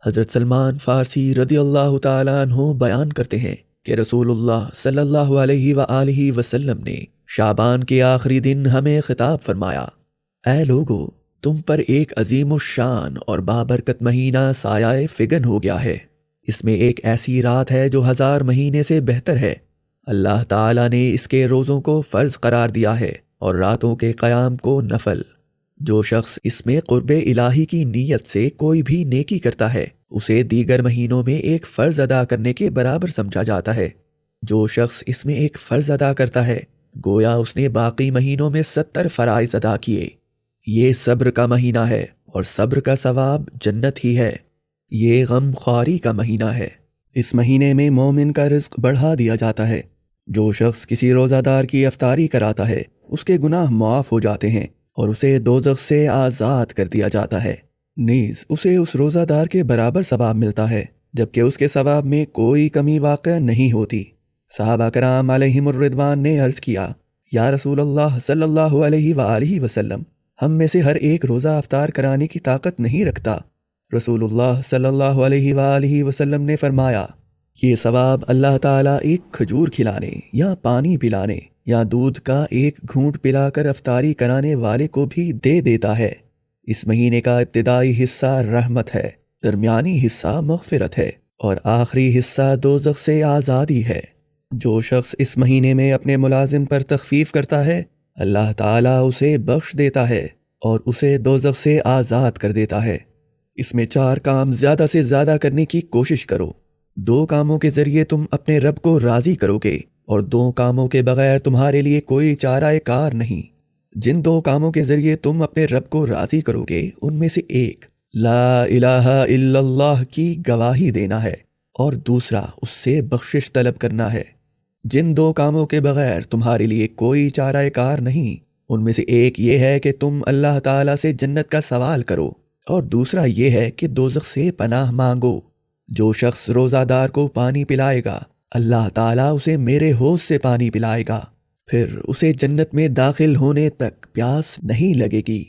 حضرت سلمان فارسی رضی اللہ تعالیٰ عنہ بیان کرتے ہیں کہ رسول اللہ صلی اللہ علیہ وآلہ وسلم نے شعبان کے آخری دن ہمیں خطاب فرمایا، اے لوگو، تم پر ایک عظیم الشان اور بابرکت مہینہ سایہ فگن ہو گیا ہے۔ اس میں ایک ایسی رات ہے جو 1000 مہینے سے بہتر ہے۔ اللہ تعالیٰ نے اس کے روزوں کو فرض قرار دیا ہے اور راتوں کے قیام کو نفل۔ جو شخص اس میں قرب الہی کی نیت سے کوئی بھی نیکی کرتا ہے اسے دیگر مہینوں میں ایک فرض ادا کرنے کے برابر سمجھا جاتا ہے۔ جو شخص اس میں ایک فرض ادا کرتا ہے گویا اس نے باقی مہینوں میں 70 فرائض ادا کیے۔ یہ صبر کا مہینہ ہے اور صبر کا ثواب جنت ہی ہے۔ یہ غم خواری کا مہینہ ہے۔ اس مہینے میں مومن کا رزق بڑھا دیا جاتا ہے۔ جو شخص کسی روزہ دار کی افطاری کراتا ہے اس کے گناہ معاف ہو جاتے ہیں اور اسے دوزخ سے آزاد کر دیا جاتا ہے۔ نیز اسے اس روزہ دار کے برابر ثواب ملتا ہے جبکہ اس کے ثواب میں کوئی کمی واقع نہیں ہوتی۔ صحابہ کرام علیہم الرضوان نے عرض کیا، یا رسول اللہ صلی اللہ علیہ وآلہ وسلم، ہم میں سے ہر ایک روزہ افطار کرانے کی طاقت نہیں رکھتا۔ رسول اللہ صلی اللہ علیہ وآلہ وسلم نے فرمایا، یہ ثواب اللہ تعالیٰ ایک کھجور کھلانے یا پانی پلانے یا دودھ کا ایک گھونٹ پلا کر افطاری کرانے والے کو بھی دے دیتا ہے۔ اس مہینے کا ابتدائی حصہ رحمت ہے، درمیانی حصہ مغفرت ہے اور آخری حصہ دوزخ سے آزادی ہے۔ جو شخص اس مہینے میں اپنے ملازم پر تخفیف کرتا ہے اللہ تعالیٰ اسے بخش دیتا ہے اور اسے دوزخ سے آزاد کر دیتا ہے۔ اس میں 4 کام زیادہ سے زیادہ کرنے کی کوشش کرو۔ 2 کاموں کے ذریعے تم اپنے رب کو راضی کرو گے اور 2 کاموں کے بغیر تمہارے لیے کوئی چارہ کار نہیں۔ جن 2 کاموں کے ذریعے تم اپنے رب کو راضی کرو گے ان میں سے ایک لا الہ الا اللہ کی گواہی دینا ہے اور دوسرا اس سے بخشش طلب کرنا ہے۔ جن 2 کاموں کے بغیر تمہارے لیے کوئی چارہ کار نہیں ان میں سے ایک یہ ہے کہ تم اللہ تعالیٰ سے جنت کا سوال کرو اور دوسرا یہ ہے کہ دوزخ سے پناہ مانگو۔ جو شخص روزہ دار کو پانی پلائے گا اللہ تعالیٰ اسے میرے حوض سے پانی پلائے گا، پھر اسے جنت میں داخل ہونے تک پیاس نہیں لگے گی۔